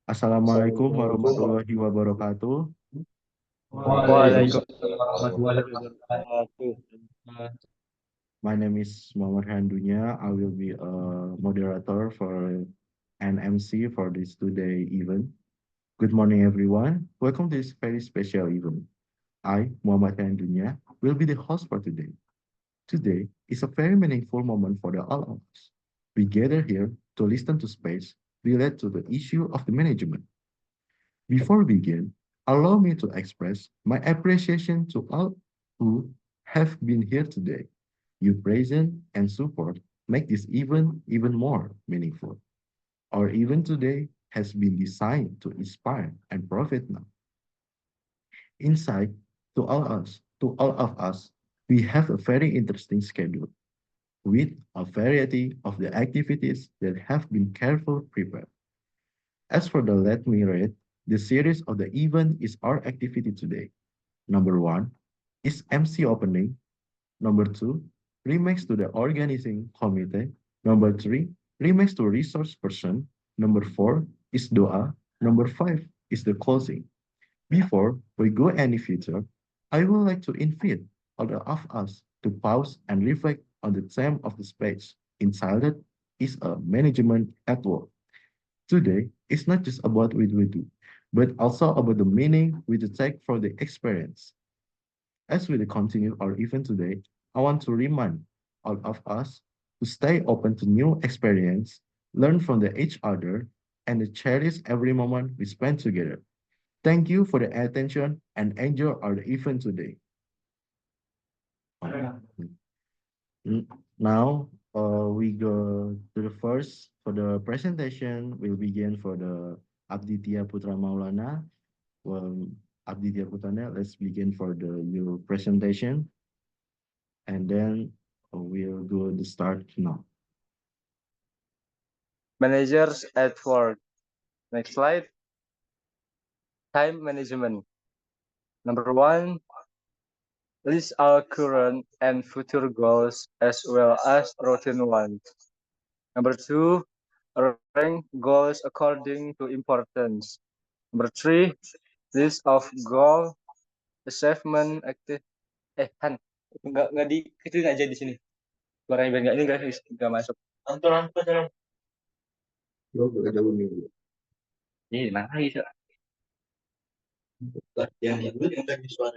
Assalamualaikum warahmatullahi wabarakatuh. Waalaikumsalam warahmatullahi wabarakatuh. My name is Muhammad Handunya. I will be a moderator for an MC for this today event. Good morning, everyone. Welcome to this very special event. I, Muhammad Handunya, will be the host for today. Today is a very meaningful moment for all of us. We gather here to listen to space related to the issue of the management. Before we begin, allow me to express my appreciation to all who have been here today. Your presence and support make this event even more meaningful. Our event today has been designed to inspire and profit now. Inside, to all of us, we have a very interesting schedule with a variety of the activities that have been carefully prepared. As for the Let Me Read, the series of the event is our activity today. Number one is MC opening. Number two, remakes to the organizing committee. Number three, remakes to resource person. Number four is doa. Number five is the closing. Before we go any further, I would like to invite all of us to pause and reflect on the theme of the space entitled is a management at work. Today is not just about what we do, but also about the meaning we take for the experience. As we continue our event today, I want to remind all of us to stay open to new experience, learn from each other, and cherish every moment we spend together. Thank you for the attention and enjoy our event today. Now, we go to the first for the presentation. We'll begin for the Abditya Putra Maulana. Well, Abditya Putra, let's begin for your presentation, and then we'll go to start now. Managers at work. Next slide. Time management. Number one, list our current and future goals as well as routine ones. Number two, rank goals according to importance. Number three, list of goal achievement active. Han, nggak dikecilin aja di sini. Suaranya biar nggak ini nggak masuk. Ini mana lagi sih? Yang dulu yang tadi suara.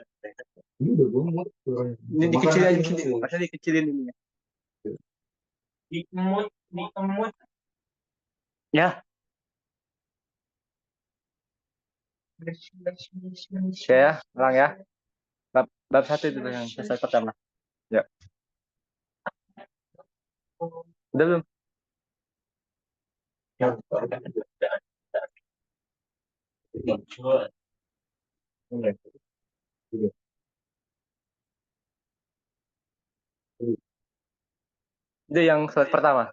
Ini udah gue mau suaranya. Ini dikecilin aja sini. Masa dikecilin ini ya? Dikemut. Ya. Oke ya, ulang ya. Bab satu itu yang selesai pertama. Ya. Udah belum? Itu yang slide pertama.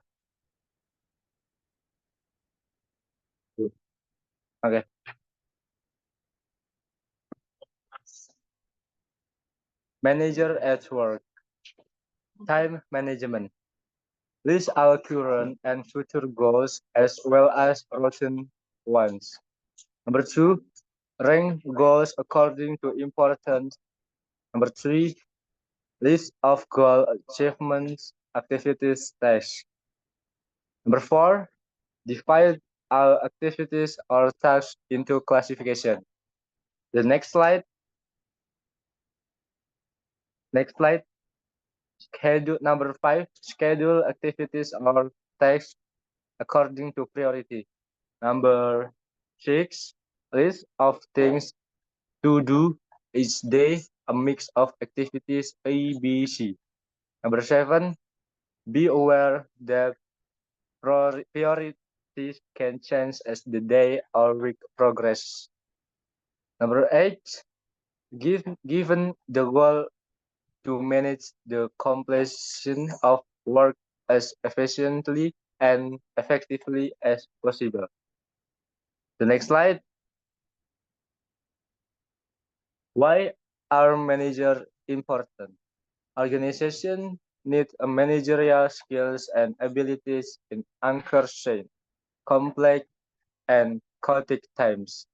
Oke. Manager at work. Time management. List our current and future goals as well as routine ones. Number two, rank goals according to importance. Number three, list of goal achievements, activities, tasks. Number four, divide our activities or tasks into classification. The next slide. Next slide. Schedule number five, schedule activities or tasks according to priority. Number six, list of things to do each day, a mix of activities A, B, C. Number seven, be aware that priorities can change as the day or week progress. Number eight, given the goal to manage the completion of work as efficiently and effectively as possible. The next slide. Why are managers important? Organization need a managerial skills and abilities in anchor chain, complex and chaotic times.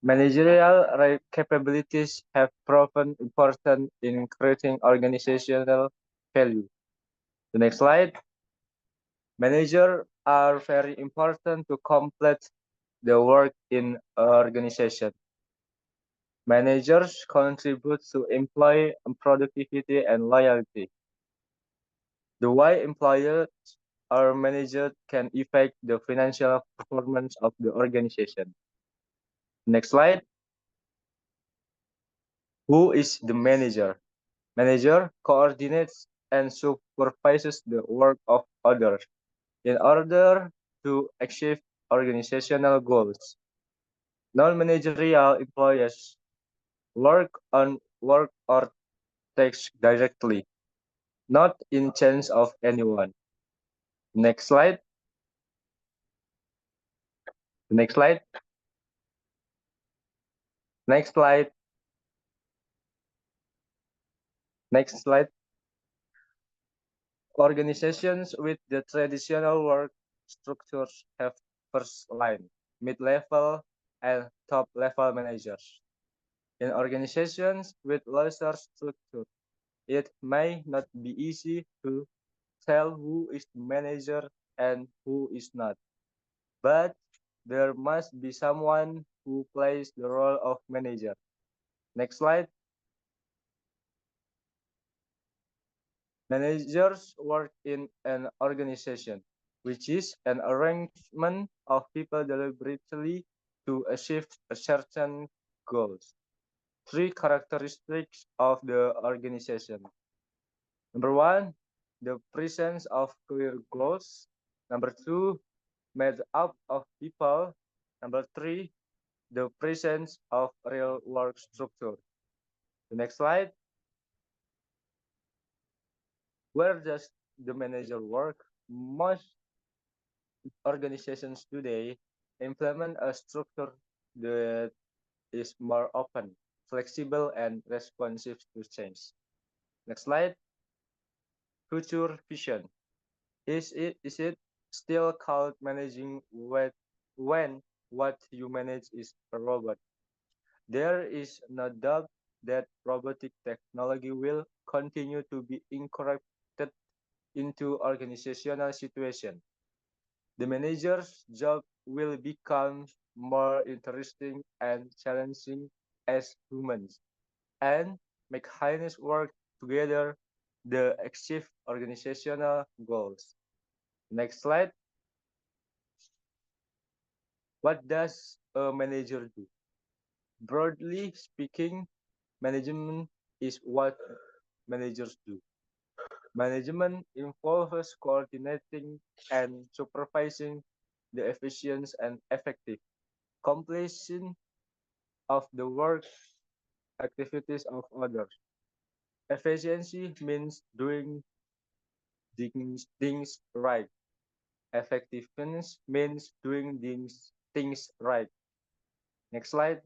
Managerial capabilities have proven important in creating organizational value. The next slide. Managers are very important to complete the work in an organization. Managers contribute to employee productivity and loyalty. The way employees are managed can affect the financial performance of the organization. Next slide. Who is the manager? Manager coordinates and supervises the work of others in order to achieve organizational goals. Non-managerial employees work on work or tasks directly, not in charge of anyone. Next slide. Next slide. Next slide. Next slide. Organizations with the traditional work structures have first line, mid-level, and top-level managers. In organizations with lesser structure, it may not be easy to tell who is the manager and who is not, but there must be someone who plays the role of manager. Next slide. Managers work in an organization, which is an arrangement of people deliberately to achieve a certain goals. Three characteristics of the organization. Number one, the presence of clear goals. Number two, made up of people. Number three, the presence of real work structure. The next slide. Where does the manager work? Most organizations today implement a structure that is more open, flexible, and responsive to change. Next slide. Future vision. Is it still called managing when what you manage is a robot? There is no doubt that robotic technology will continue to be incorporated into organizational situations. The manager's job will become more interesting and challenging as humans and machines work together to achieve organizational goals. Next slide. What does a manager do? Broadly speaking, management is what managers do. Management involves coordinating and supervising the efficient and effective completion of the work activities of others. Efficiency means doing things right. Effectiveness means doing things right. Next slide.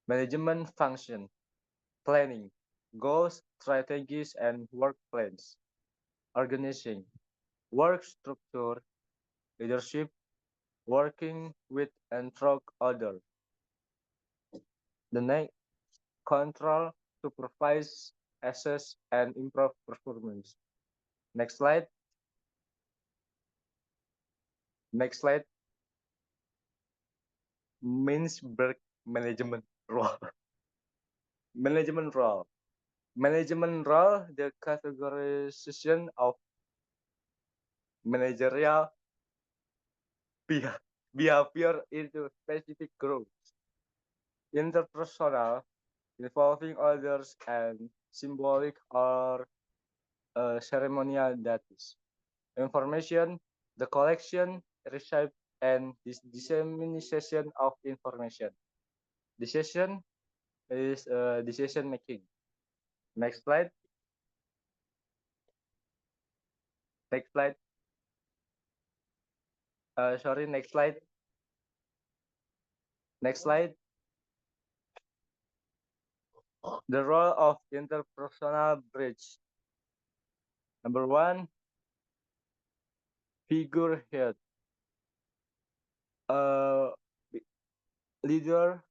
Management function, planning, goals, strategies, and work plans. Organizing, work structure, leadership, working with and through others. The next, control, supervise, assess, and improve performance. Next slide. Next slide. Means work management role. Management role. Management role, the categorization of managerial behavior into specific groups. Interpersonal, involving others, and symbolic or ceremonial duties. Information, the collection, receipt, and dissemination of information. Decision is decision making. Next slide. Next slide. Sorry, next slide. Next slide. The role of interpersonal bridge. Number one, figurehead. uh, leader,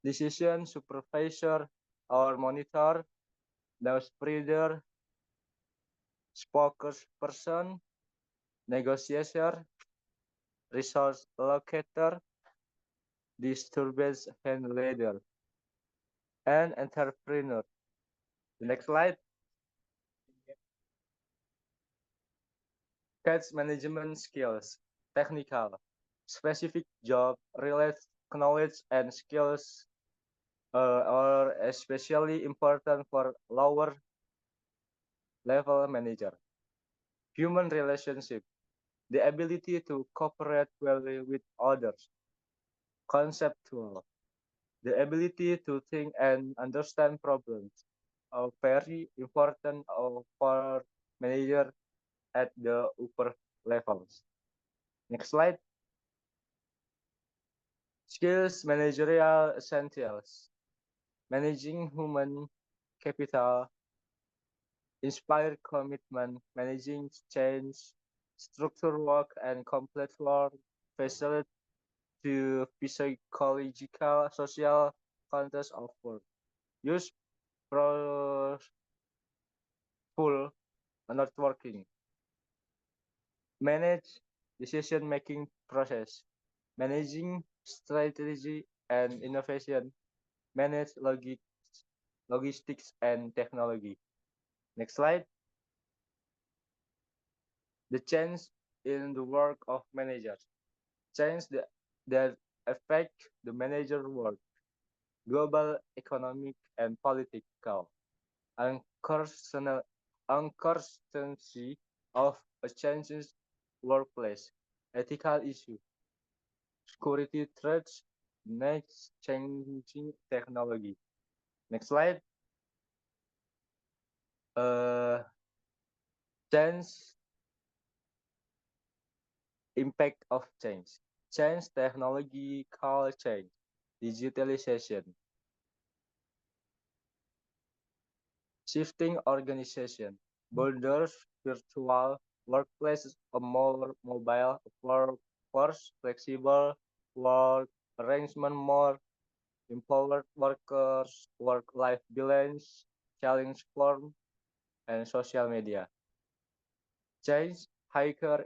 decision, supervisor, or monitor, news spreader, spokesperson, negotiator, resource locator, disturbance handler, and entrepreneur. The next slide. Catch management skills, technical, specific job related knowledge and skills are especially important for lower level manager. Human relationship, the ability to cooperate well with others. Conceptual, the ability to think and understand problems are very important for manager at the upper levels. Next slide. Skills managerial essentials. Managing human capital, inspire commitment, managing change, structure work and complete work, facilitate to psychological, social context of work. Use pro full networking. Manage decision-making process. Managing strategy and innovation. Manage logistics and technology. Next slide. The change in the work of managers. Change that affect the manager work. Global economic and political. Uncertainty of a changes workplace. Ethical issue. Security threats. Next changing technology. Next slide. Uh, change impact of change. Change technological change. Digitalization. Shifting organization. Borders, virtual workplaces, a more mobile workforce, flexible work arrangement, more empowered workers, work-life balance, challenge form, and social media. Change, higher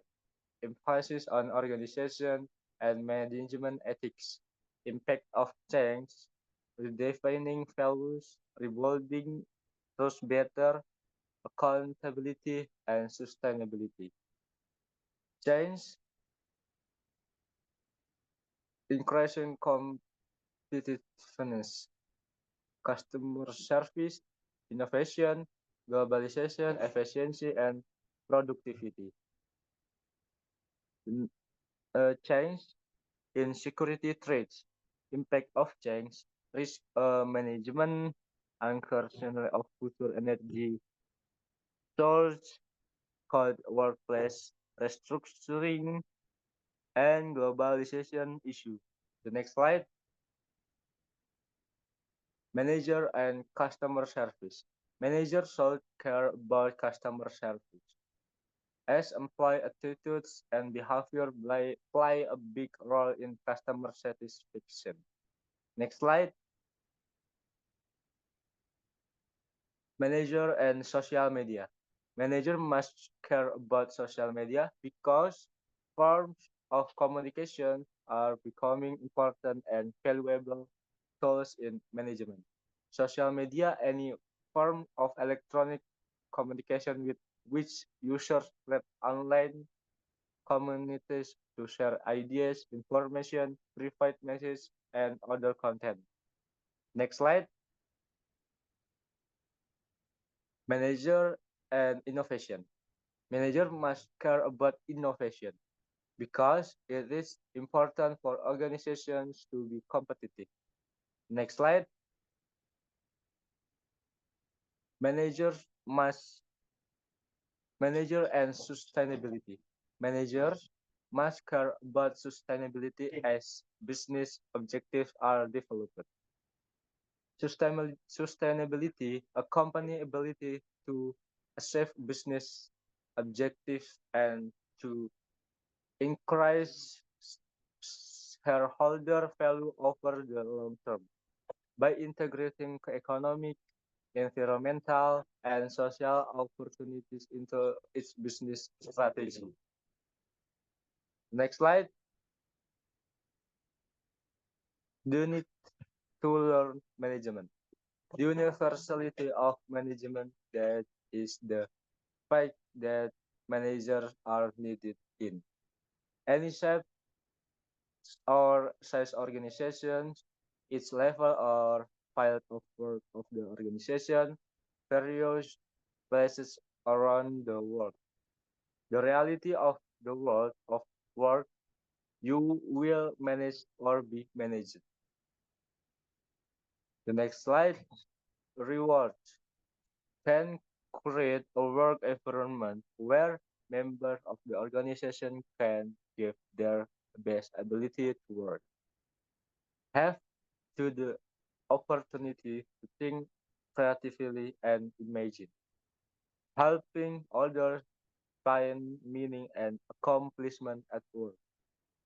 emphasis on organization and management ethics. Impact of change, redefining values, rebuilding trust better, accountability, and sustainability. Change, increasing competitiveness, customer service, innovation, globalization, efficiency, and productivity. Change in security threats, impact of change, risk management, uncertainty of future energy source, called workplace restructuring, and globalization issue. The next slide. Manager and customer service. Manager should care about customer service, as employee attitudes and behavior play a big role in customer satisfaction. Next slide. Manager and social media. Manager must care about social media because forms of communication are becoming important and valuable tools in management. Social media, any form of electronic communication with which users create online communities to share ideas, information, private messages, and other content. Next slide. Manager and innovation. Manager must care about innovation because it is important for organizations to be competitive. Next slide. Managers must Manager and sustainability. Managers must care about sustainability as business objectives are developed. Sustainability, a company ability to achieve business objectives and to increase shareholder value over the long term. By integrating economic, environmental, and social opportunities into its business strategy. Next slide. Do you need to learn management? The universality of management that is the fact that managers are needed in any shape or size organizations, its level or field of work of the organization, various places around the world. The reality of the world of work you will manage or be managed. The next slide, rewards can create a work environment where members of the organization can give their best ability to work, have to the opportunity to think creatively and imagine, helping others find meaning and accomplishment at work,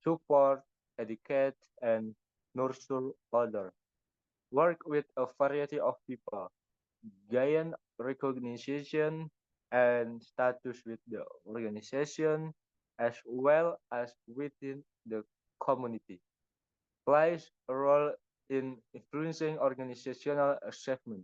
support, educate, and nurture others, work with a variety of people, gain recognition and status with the organization as well as within the community, plays a role in influencing organizational achievement,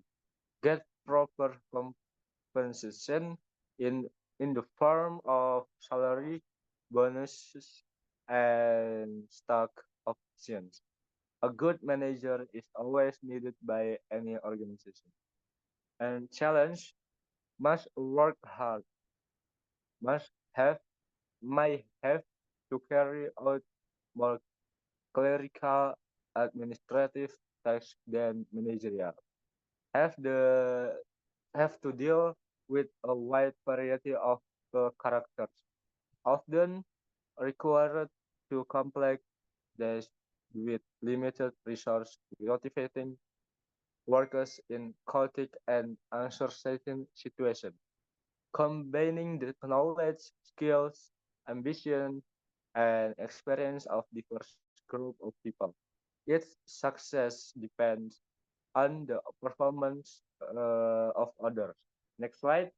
get proper compensation in in the form of salary, bonuses, and stock options. A good manager is always needed by any organization. And challenge must work hard, must have, might have to carry out more clerical administrative tasks than managerial. Have the have to deal with a wide variety of characters, often required to complex tasks with limited resource, motivating workers in chaotic and uncertain situations. Combining the knowledge, skills, ambition, and experience of diverse group of people. Its success depends on the performance of others. Next slide.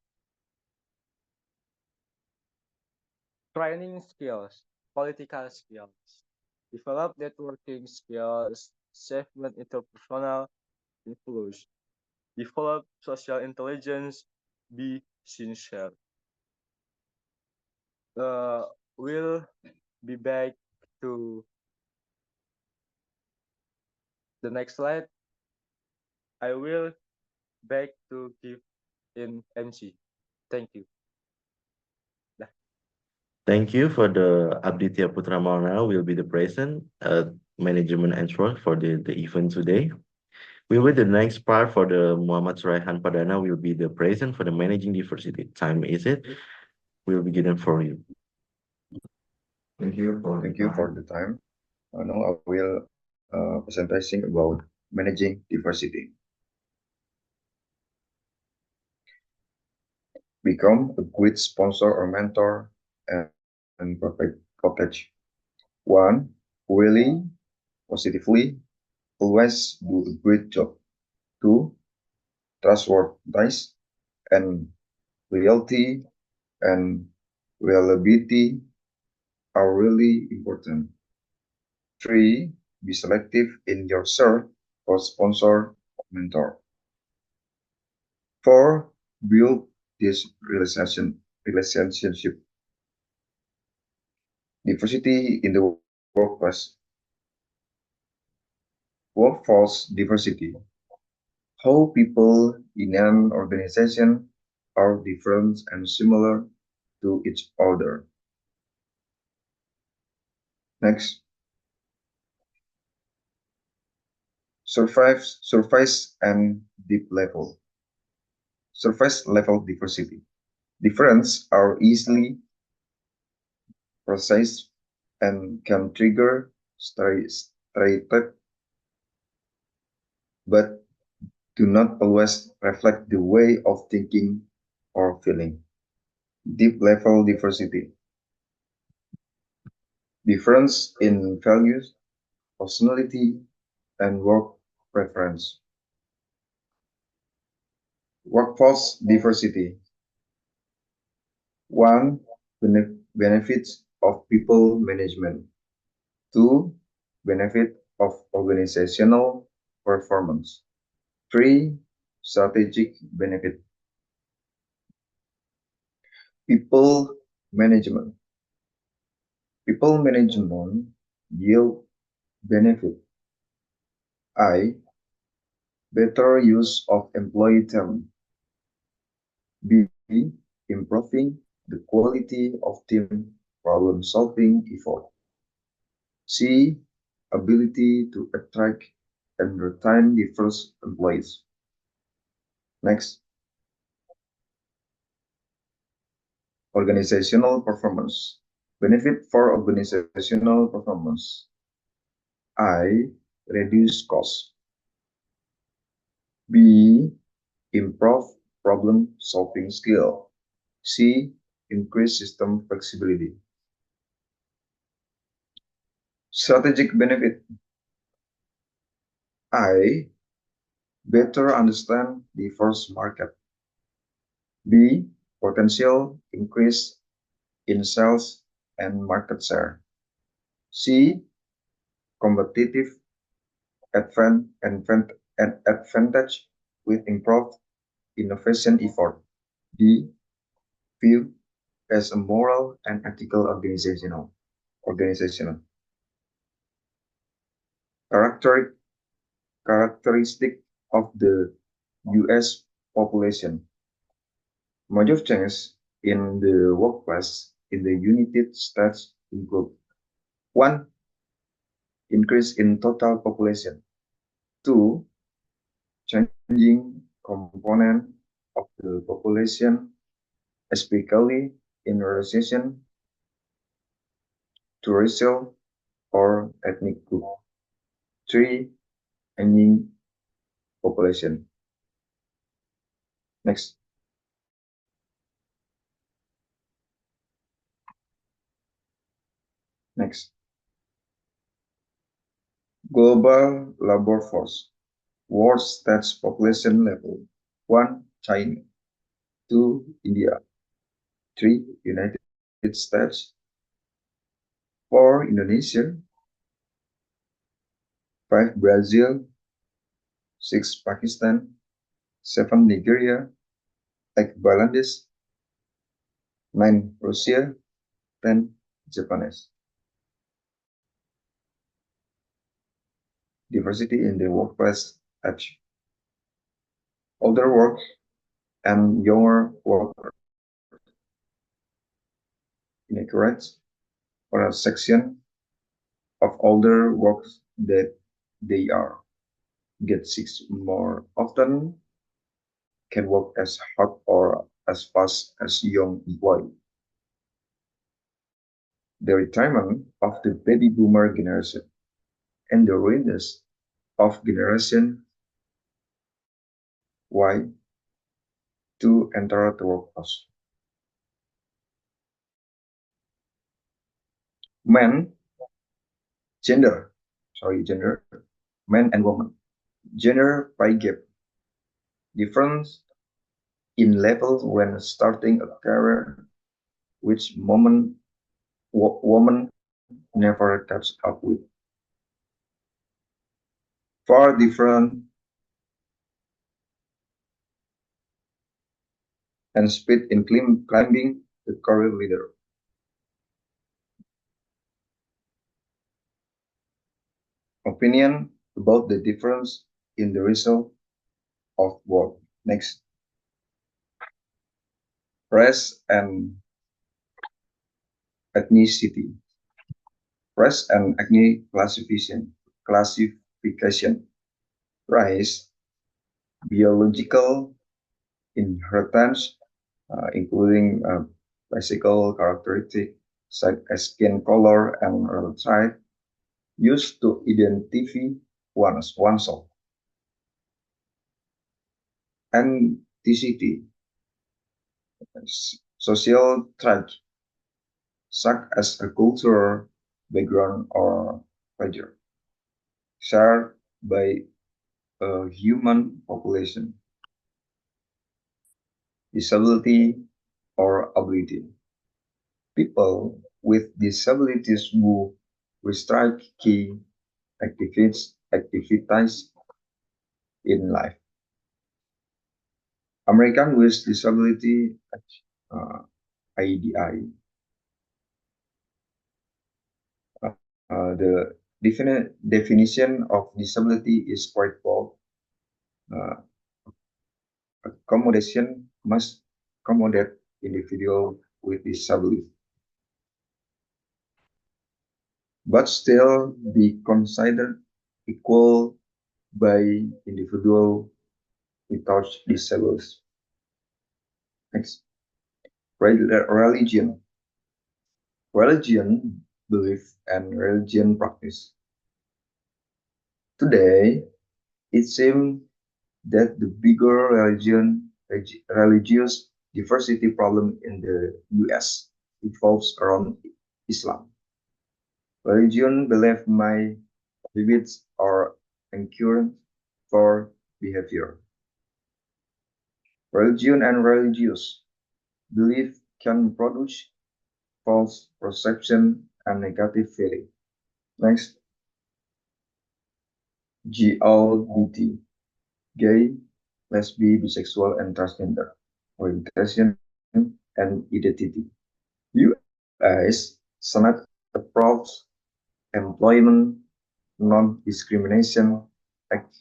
Training skills, political skills, develop networking skills, achievement interpersonal influence, develop social intelligence, be sincere. We'll be back to the next slide. I will back to give in MC. Thank you. Dah. Thank you for the Abditya Putra Maulana will be the present management expert for the event today. We will the next part for the Muhammad Suraihan Padana will be the present for the managing diversity. Time is it? We'll be given for you. Thank you for the time. Now I will presenting about managing diversity. Become a good sponsor or mentor and protect. One, really positively, always do a great job. Two, trustworthiness and loyalty and reliability are really important. Three, be selective in your search for sponsor or mentor. Four, build this relationship. Diversity in the workplace. Workforce diversity. How people in an organization are different and similar to each other. Next. Surface and deep level. Surface level diversity. Difference are easily processed and can trigger stereotype, but do not always reflect the way of thinking or feeling. Deep level diversity. Difference in values, personality, and work preference. Workforce diversity. One, benefits of people management. Two, benefit of organizational performance. Three, strategic benefit. People management. People management yield benefit. I, better use of employee talent. B, improving the quality of team problem-solving effort. C, ability to attract and retain diverse employees. Next, organizational performance. Benefit for organizational performance. I, reduce cost. B, improve problem-solving skill. C, increase system flexibility. Strategic benefit. I, better understand the first market. B, potential increase in sales and market share. C, competitive advantage with improved innovation effort. D, view as a moral and ethical organizational. Characteristic of the U.S. population. Major changes in the workplace in the United States include: 1. Increase in total population. 2. Changing component of the population, especially in relation to racial or ethnic group. 3. Aging population. Next. Next. Global labor force. World stats population level. 1. China. 2. India. 3. United States. 4. Indonesia. 5. Brazil. 6. Pakistan. 7. Nigeria. 8. Bangladesh. 9. Russia. 10. Japanese. Diversity in the workplace age. Older work and younger workers. Inaccurate or a section of older workers that they are get sick more often, can work as hard or as fast as young employee. The retirement of the baby boomer generation and the readiness of generation Y to enter the workforce. Men, gender, men and women. Gender pay gap. Difference in levels when starting a career, which women never catch up with. Far different and speed in climbing the career ladder. Opinion about the difference in the result of work. Next. Race and ethnicity. Race and ethnic classification. Race, biological inheritance, including physical characteristics such as skin color and other type, used to identify oneself. Ethnicity, social trait, such as a cultural background or pleasure. shared by a human population, disability, or ability. People with disabilities who restrict key activities in life. American with Disability IDI. The definition of disability is quite broad. Accommodation must accommodate individual with disability, but still be considered equal by individual without disabilities. Next, religion. Religion, belief, and religion practice. Today, it seems that the bigger religious diversity problem in the US revolves around Islam. Religion belief may habits are anchored for behavior. Religion and religious belief can produce false perception and negative feeling. Next, LGBT, gay, lesbian, bisexual, and transgender orientation and identity. US Senate approves Employment Non-Discrimination Act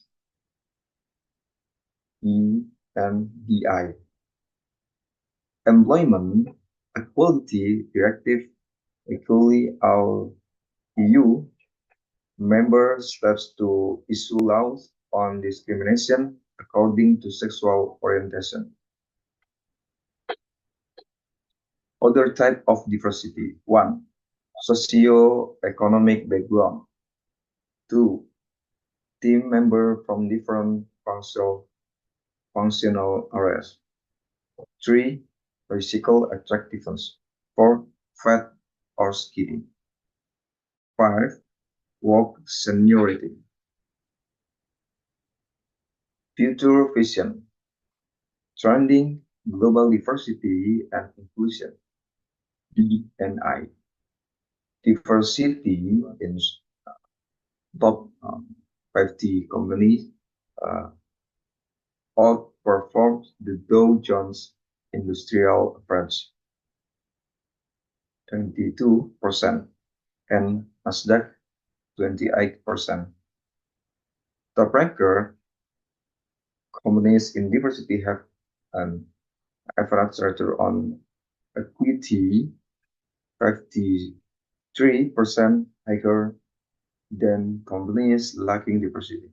ENDI. Employment Equality Directive equally all EU member states to issue laws on discrimination according to sexual orientation. Other type of diversity. 1. Socio-economic background. 2. Team member from different functional areas. 3. Physical attractiveness. 4. Fat or skinny. 5. Work seniority. Future vision. Trending global diversity and inclusion. D&I. Diversity in top 50 companies outperformed the Dow Jones Industrial Average 22% and Nasdaq 28%. Top ranker companies in diversity have an average return on equity 53% higher than companies lacking diversity.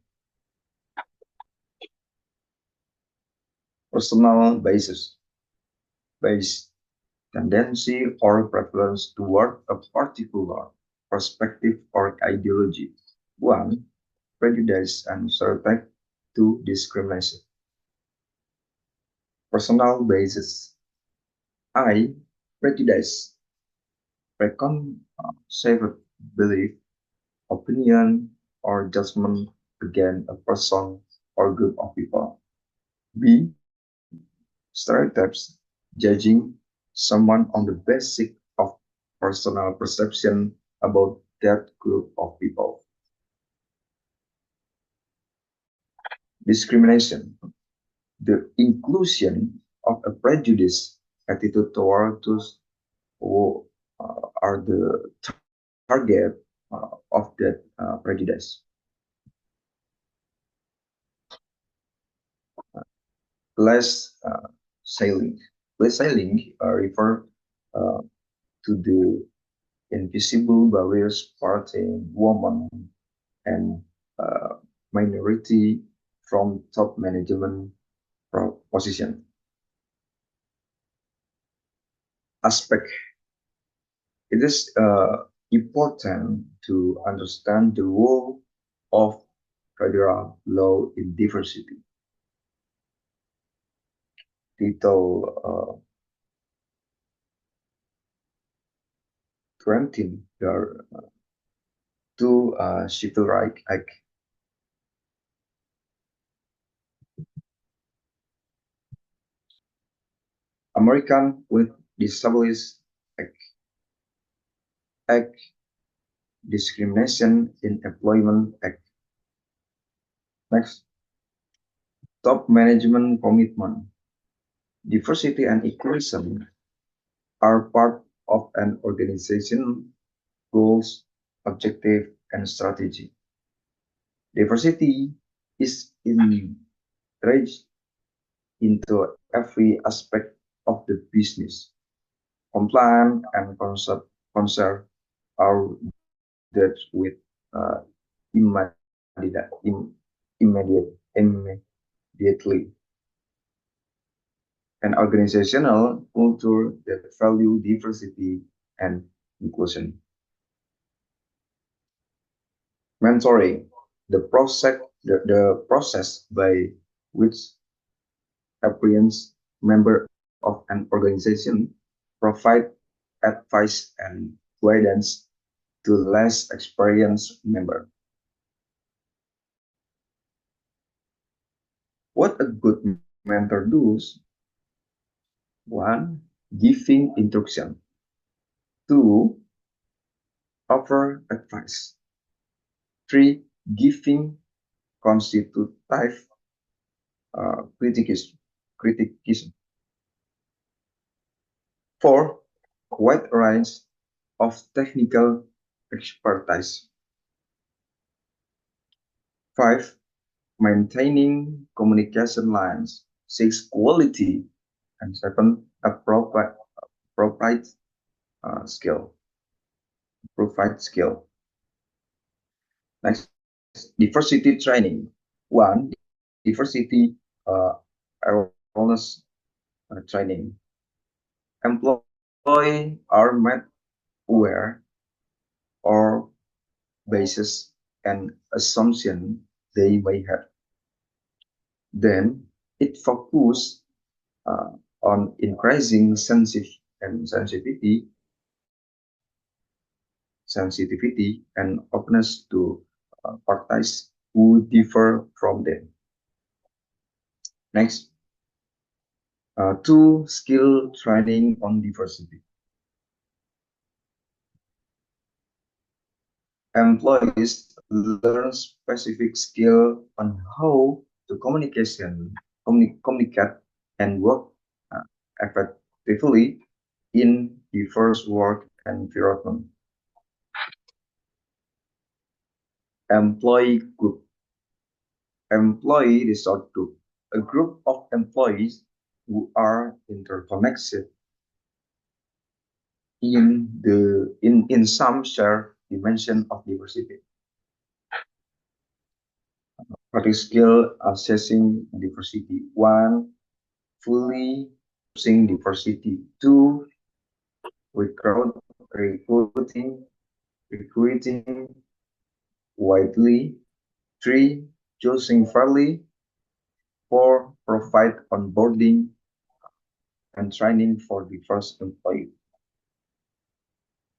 Personal bias, tendency or preference toward a particular perspective or ideology. 1. Prejudice and stereotype. 2. Discrimination. Personal biases. I. Prejudice. Preconceived belief, opinion, or judgment against a person or group of people. B. Stereotypes, judging someone on the basis of personal perception about that group of people. Discrimination, the inclusion of a prejudice attitude toward those who are the target of that prejudice. Glass ceiling. Glass ceiling refer to the invisible barriers parting women and minority from top management position. Aspect. It is important to understand the role of federal law in diversity. Title 20 to Civil Rights Act American with Disabilities Act, Discrimination in Employment Act. Next, top management commitment. Diversity and inclusion are part of an organization goals, objective, and strategy. Diversity is integrated into every aspect of the business. Compliance and concern are dealt with uh, immediately. An organizational culture that value diversity and inclusion. Mentoring, the process by which experienced member of an organization provide advice and guidance to less experienced member. What a good mentor does: one, giving instruction; two, offer advice; three, giving constructive criticism; four, wide range of technical expertise; five, maintaining communication lines; six, quality; and seven, appropriate skill. Provide skill. Next, diversity training. One, diversity awareness training. Employees are made aware or basis and assumption they may have. Then it focuses on increasing sensitivity and openness to parties who differ from them. Next, two, skill training on diversity. Employees learn specific skill on how to communicate and work effectively in diverse work environment. Employee group. Employee resource group. A group of employees who are interconnected in some shared dimension of diversity. Practical skill assessing diversity. One, fully using diversity. Two, recruiting widely. Three, choosing fairly. Four, provide onboarding and training for diverse employees.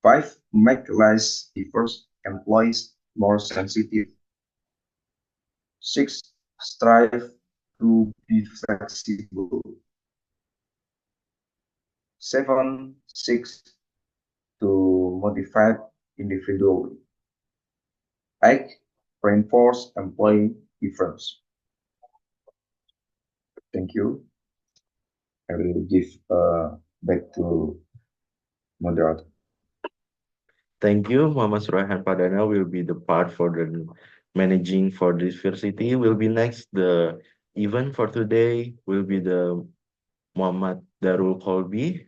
Five, make less diverse employees more sensitive. Six, strive to be flexible. Seven, six, to motivate individually. Eight, reinforce employee difference. Thank you. I will give back to moderator. Thank you. Muhammad Suraihan Padana will be the part for the managing for diversity. Will be next. The event for today will be the Muhammad Darul Kolbi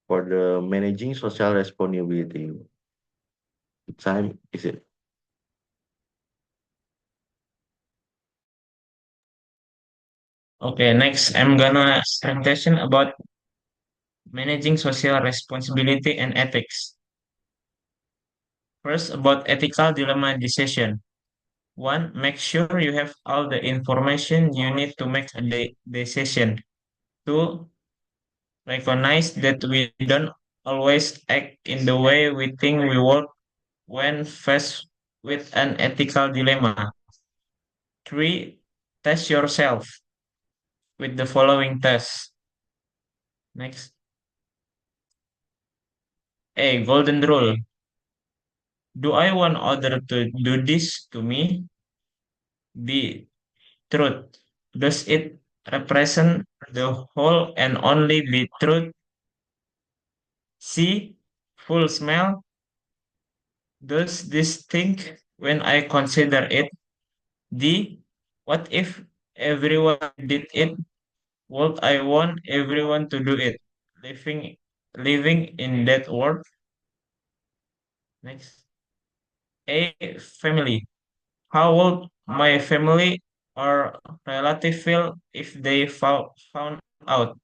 for the managing social responsibility. What time is it? Okay, next I'm gonna presentation about managing social responsibility and ethics. First, about ethical dilemma decision. One, make sure you have all the information you need to make a decision. Two, recognize that we don't always act in the way we think we would when faced with an ethical dilemma. Three, test yourself with the following tests. Next. A. Golden rule. Do I want other to do this to me? B. Truth. Does it represent the whole and only be truth? C. Full smell. Does this think when I consider it? D. What if everyone did it? Would I want everyone to do it? Living living in that world. Next. A. Family. How would my family or relative feel if they found out?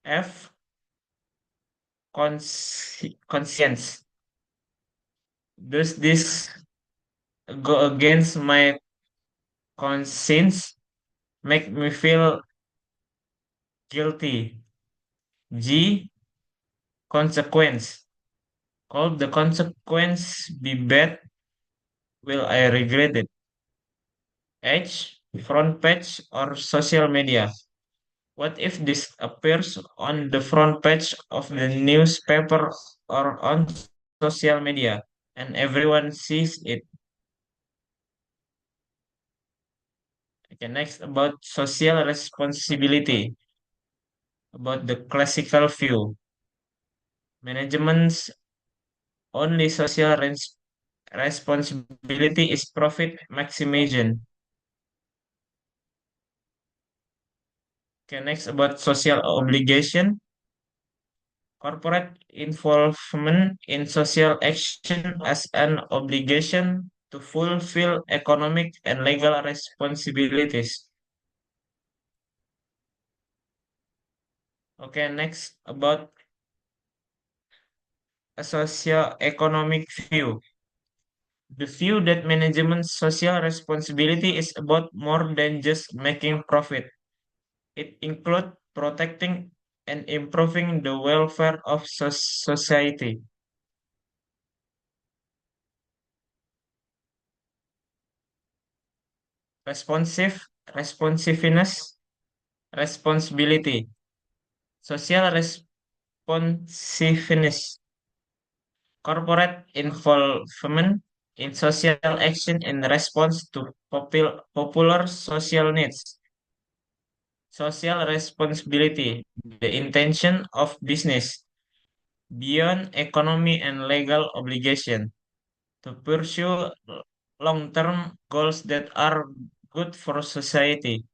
F. Conscience. Does this go against my conscience? Make me feel guilty. G. Consequence. Could the consequence be bad? Will I regret it? H. Front page or social media. What if this appears on the front page of the newspaper or on social media and everyone sees it? Okay, next about social responsibility, about the classical view. Management's only social responsibility is profit maximization. Okay, next about social obligation. Corporate involvement in social action as an obligation to fulfill economic and legal responsibilities. Okay, next about a socio-economic view. The view that management's social responsibility is about more than just making profit. It includes protecting and improving the welfare of society. Responsiveness, responsibility, social responsiveness, corporate involvement in social action in response to popular social needs, social responsibility, the intention of business beyond economy and legal obligation to pursue long-term goals that are good for society.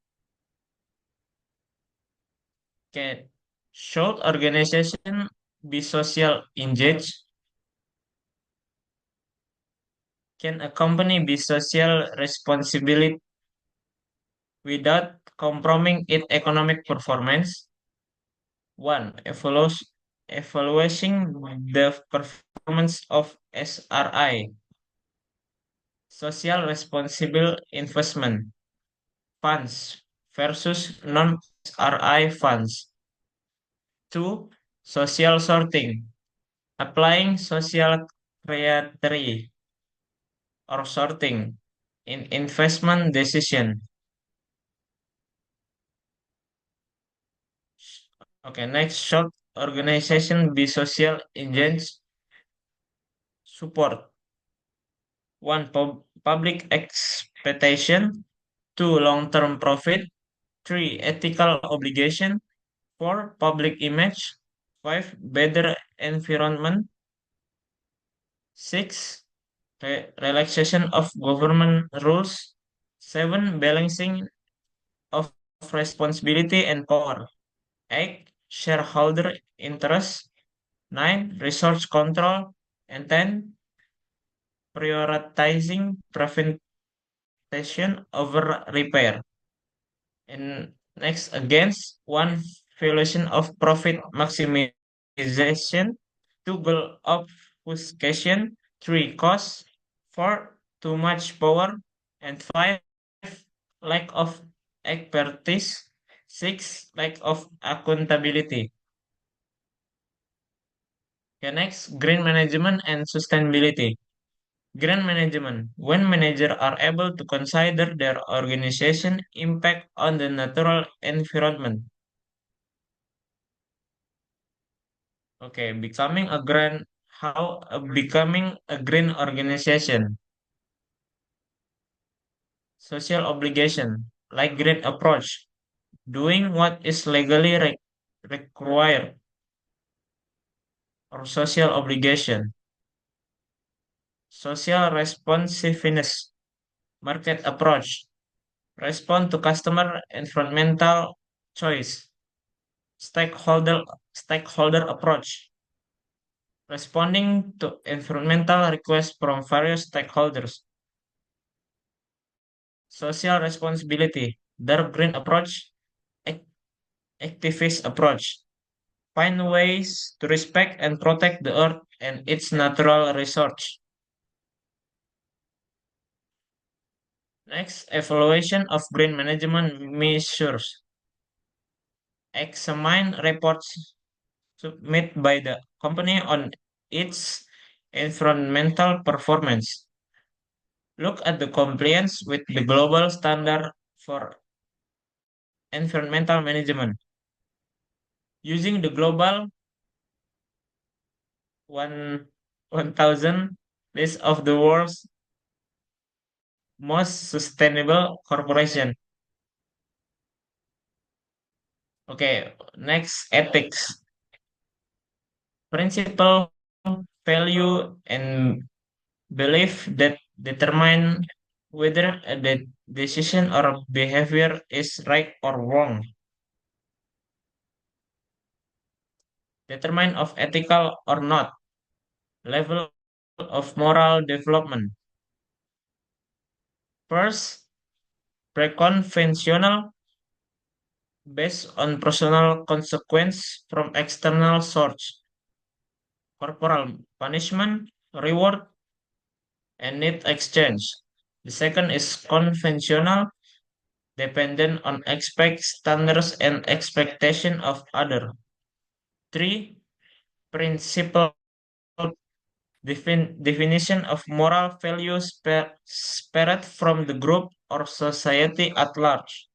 Can should organization be social engaged? Can a company be social responsibility without compromising its economic performance? One, evaluating the performance of SRI, social responsible investment funds versus non-SRI funds. Two, social sorting, applying social criteria or sorting in investment decision. Okay, next short organization be social engage support. One, public expectation. Two, long-term profit. Three, ethical obligation. Four, public image. Five, better environment. Six, relaxation of government rules. Seven, balancing of responsibility and power. Eight, shareholder interest. Nine, resource control. And 10, prioritizing prevention over repair. And next, against one, violation of profit maximization. Two, goal obfuscation. Three, cost. Four, too much power. And five, lack of expertise. Six, lack of accountability. Okay, next, green management and sustainability. Green management, when managers are able to consider their organization impact on the natural environment. Okay, becoming a green organization. Social obligation, like green approach, doing what is legally required, or social obligation. Social responsiveness, market approach, respond to customer environmental choice. Stakeholder stakeholder approach, responding to environmental requests from various stakeholders. Social responsibility, dark green approach, ac- activist approach. Find ways to respect and protect the earth and its natural resources. Next, evaluation of green management measures. Examine reports submitted by the company on its environmental performance. Look at the compliance with the global standard for environmental management. Using the global one 1000 list of the world's most sustainable corporation. Okay, next ethics. Principle, value, and belief that determine whether the decision or behavior is right or wrong. Determine of ethical or not. Level of moral development. First, preconventional, based on personal consequence from external source. Corporal punishment, reward, and need exchange. The second is conventional, dependent on expect standards and expectation of other. Three, principle definition of moral values spread from the group or society at large.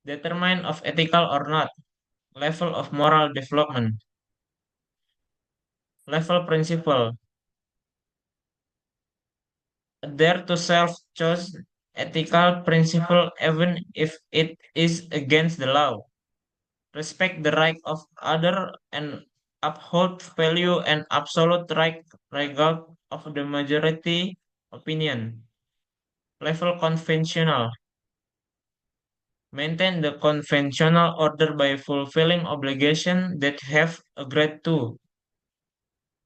Determine of ethical or not. Level of moral development. Level principle. Adhere to self-chosen ethical principle even if it is against the law. Respect the right of other and uphold value and absolute right regard of the majority opinion. Level conventional. Maintain the conventional order by fulfilling obligations that have agreed to.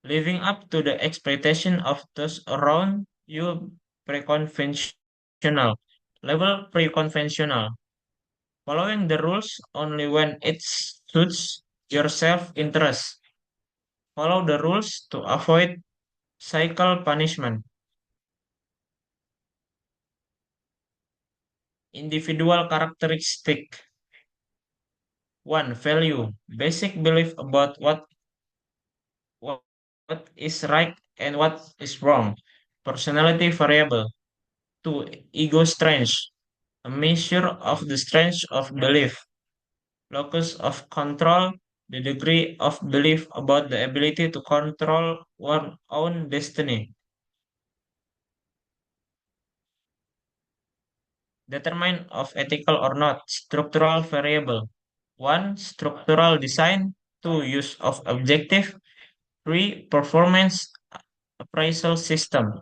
Living up to the expectation of those around you pre-conventional. Level pre-conventional. Following the rules only when it suits your self-interest. Follow the rules to avoid cycle punishment. Individual characteristic. 1. Value. Basic belief about what, what is right and what is wrong. Personality variable. 2. Ego strength. A measure of the strength of belief. Locus of control. The degree of belief about the ability to control one's own destiny. Determine of ethical or not. Structural variable. 1. Structural design. 2. Use of objective. 3. Performance appraisal system.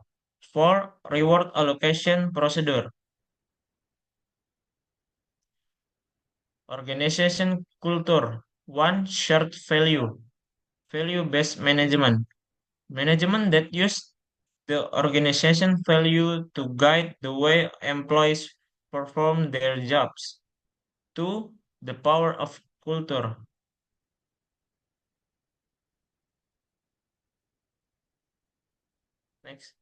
4. Reward allocation procedure. Organization culture. 1. Shared value. Value-based management. Management that use the organization value to guide the way employees perform their jobs. 2. The power of culture. Next.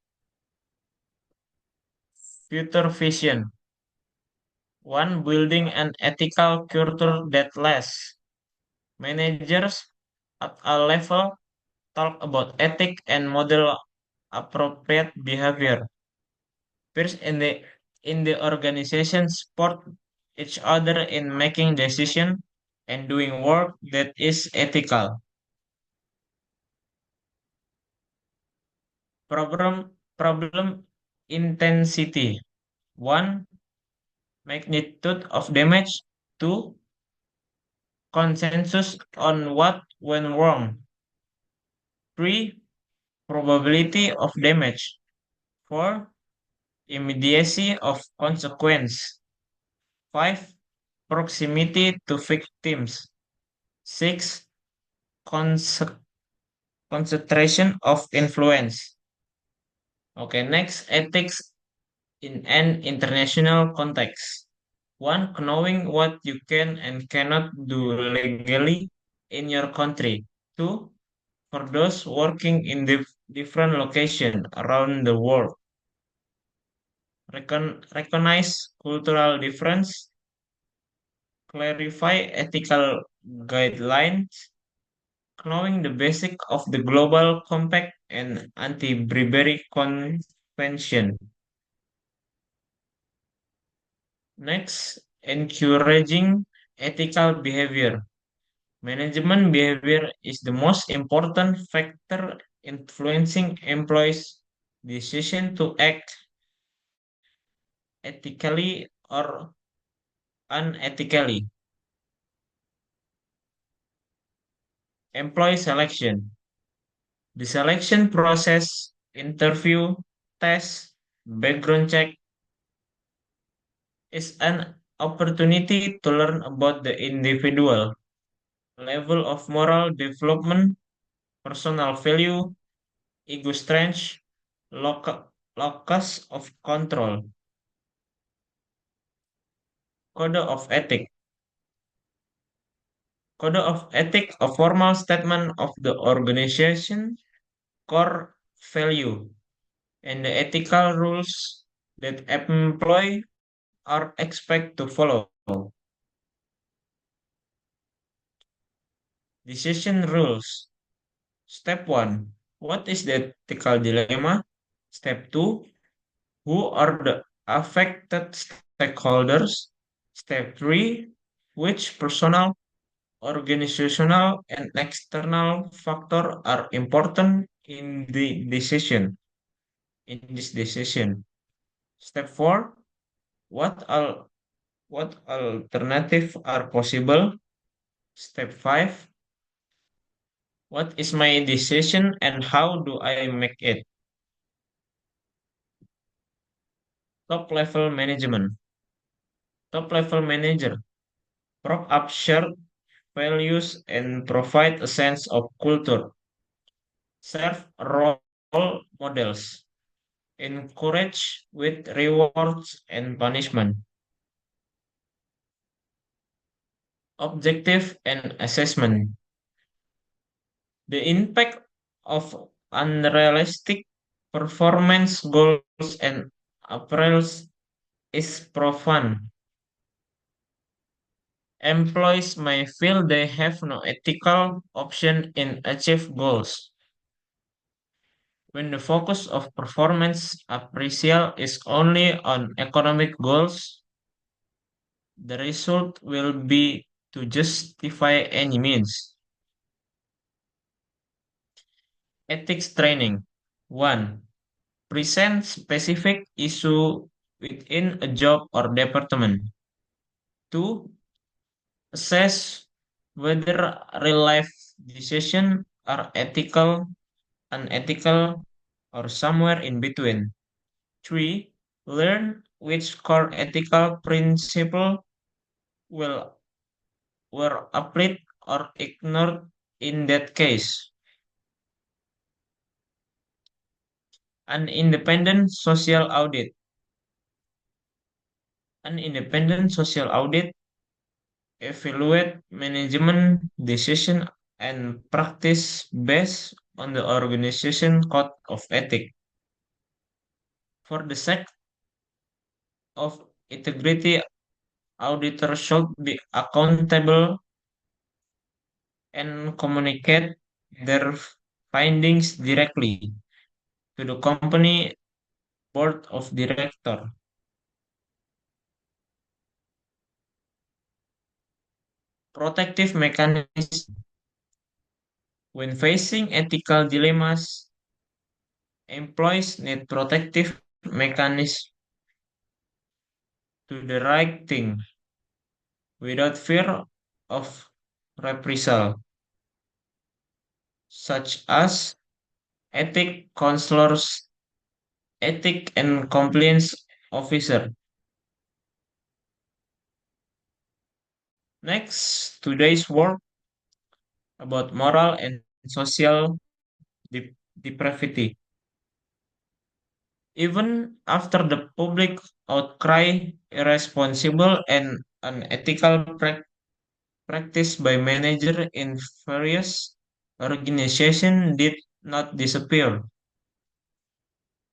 Future vision. 1. Building an ethical culture that lasts. Managers at a level talk about ethic and model appropriate behavior. Peers in the organization support each other in making decisions. and doing work that is ethical. Problem intensity. 1. Magnitude of damage. 2. Consensus on what went wrong. 3. Probability of damage. 4. Immediacy of consequence. 5. Proximity to victims. 6. Conce- Concentration of influence. Okay, next, ethics in an international context. 1. Knowing what you can and cannot do legally in your country. 2. For those working in different locations around the world, recognize cultural difference, clarify ethical guidelines, knowing the basic of the Global Compact and Anti-Bribery Convention. Next, encouraging ethical behavior. Management behavior is the most important factor influencing employees' decision to act ethically or unethically. Employee selection. The selection process, interview, test, background check, is an opportunity to learn about the individual, level of moral development, personal value, ego strength, locus of control. Code of ethics. Code of ethics, a formal statement of the organization core value and the ethical rules that employees are expected to follow. Decision rules. Step 1. What is the ethical dilemma? Step 2. Who are the affected stakeholders? Step 3. Which personal, organizational, and external factors are important in this decision? Step 4. What al what alternatives are possible? Step 5. What is my decision and how do I make it? Top level management. Top level manager prop up shared values and provide a sense of culture. Serve role models. Encourage with rewards and punishment. Objective and assessment. The impact of unrealistic performance goals and appraisals is profound. Employees may feel they have no ethical option in achieve goals. When the focus of performance appraisal is only on economic goals, the result will be to justify any means. Ethics training. 1. Present specific issue within a job or department. 2. Assess whether real life decisions are ethical, unethical, or somewhere in between. 3. Learn which core ethical principle will were applied or ignored in that case. An independent social audit. An independent social audit evaluate management decision and practice based on the organization code of ethics. For the sake of integrity, auditors should be accountable and communicate their findings directly to the company board of director. protective mechanism. When facing ethical dilemmas, employees need protective mechanisms to do the right thing without fear of reprisal, such as ethic counselors, ethic and compliance officer. Next, today's work about moral and social depravity. Even after the public outcry, irresponsible and unethical practice by managers in various organizations did not disappear.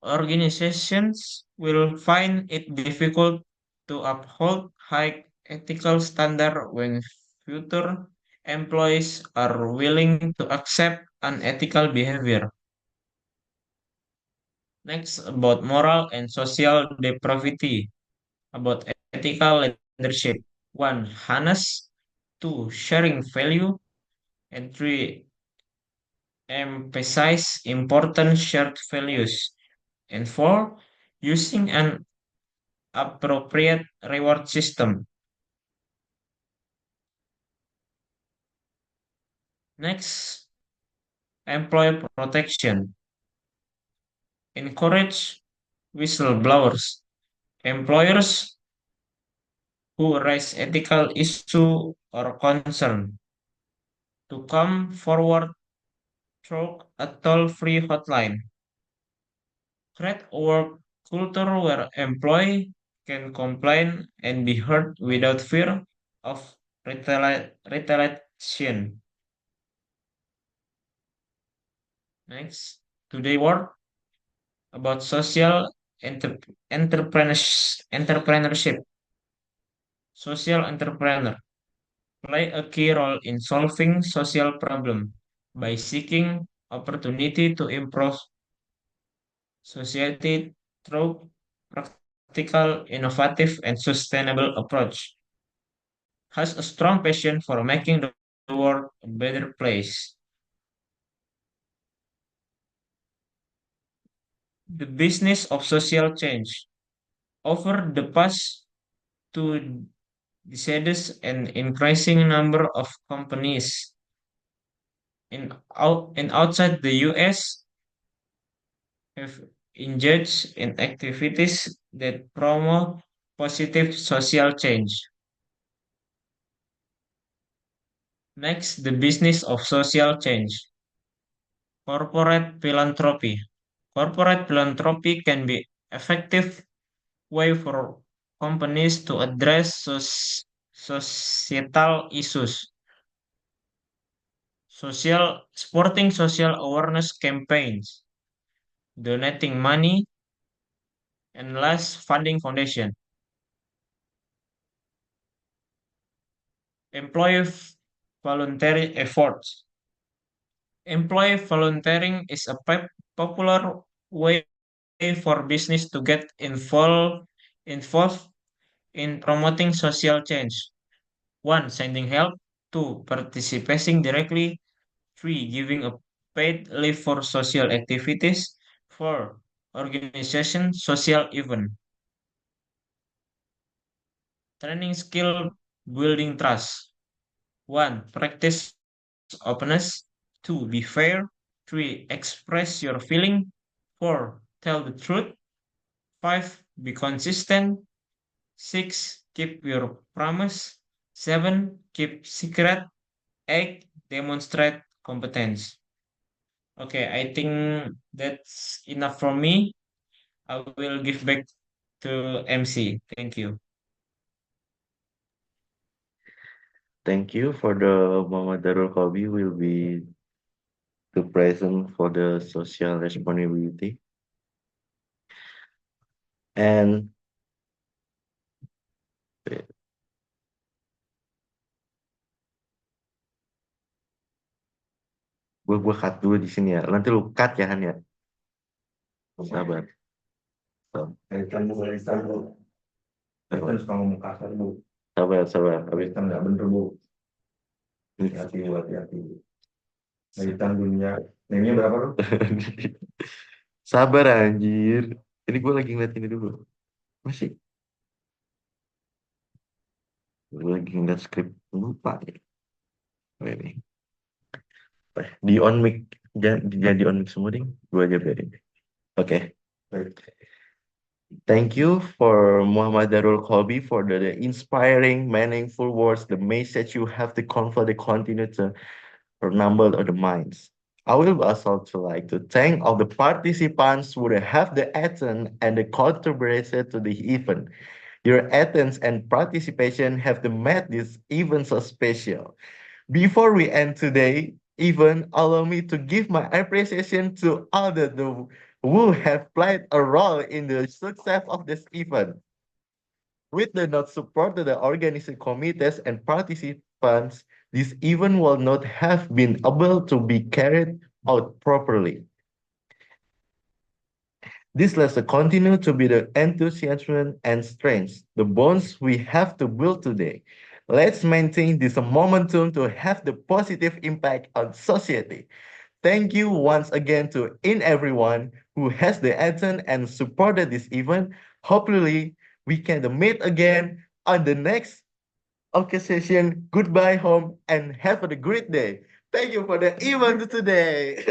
Organizations will find it difficult to uphold high ethical standards when future employees are willing to accept unethical behavior. Next, about moral and social depravity, about ethical leadership. One, harness. Two, sharing value. And three, emphasize important shared values. And four, using an appropriate reward system. Next, employee protection. Encourage whistleblowers. Employers who raise ethical issue or concern to come forward through a toll-free hotline. Create a work culture where employee can complain and be heard without fear of retaliation. Next, today work about social entrepreneurship. Social entrepreneur play a key role in solving social problems by seeking opportunity to improve society through practical, innovative, and sustainable approach. Has a strong passion for making the world a better place. The business of social change. Over the past two decades, an increasing number of companies in outside the US have engaged in activities that promote positive social change. Next, the business of social change. Corporate philanthropy. Corporate philanthropy can be effective way for companies to address societal issues. Supporting social awareness campaigns, donating money, and last funding foundation. Employee voluntary efforts. Employee volunteering is a popular way for business to get involved in promoting social change. One, sending help. Two, participating directly. Three, giving a paid leave for social activities. Four, organization social event. Training skill, building trust. One, practice openness. Two, be fair. Three, express your feeling. Four, tell the truth. Five, be consistent. Six, keep your promise. Seven, keep secret. Eight, demonstrate competence. Okay, I think that's enough from me. I will give back to MC. Thank you. Thank you for the Muhammad Darul Qabi will be the present for the social responsibility. And gue cut dulu di sini ya. Nanti lu cut ya Han ya. Sabar. Editan bu, editan bu. Editan suka ngomong kasar bu. Sabar. Editan nggak bener bu. hati-hati. Lagi tanggungnya. Name-nya berapa lu? Sabar anjir. Ini gue lagi ngeliat ini dulu. Masih. Gue lagi ngeliat skrip. Lupa nih. Oh, ini. Di on mic. Jangan di on mic semua ding. Gue aja biarin. Oke. Baik. Thank you for Muhammad Darul Qalbi for the inspiring, meaningful words, the message you have to convey the continue to number of the minds. I will also like to thank all the participants who have the attend and the contribution to the event. Your attendance and participation have made this event so special. Before we end today, even allow me to give my appreciation to all who have played a role in the success of this event. With the not support of the organizing committees and participants, this event will not have been able to be carried out properly. This lets continue to be the enthusiasm and strength, the bonds we have to build today. Let's maintain this momentum to have the positive impact on society. Thank you once again to everyone who has the attended and supported this event. Hopefully, we can meet again on the next occasion. Goodbye home and have a great day. Thank you for the event today.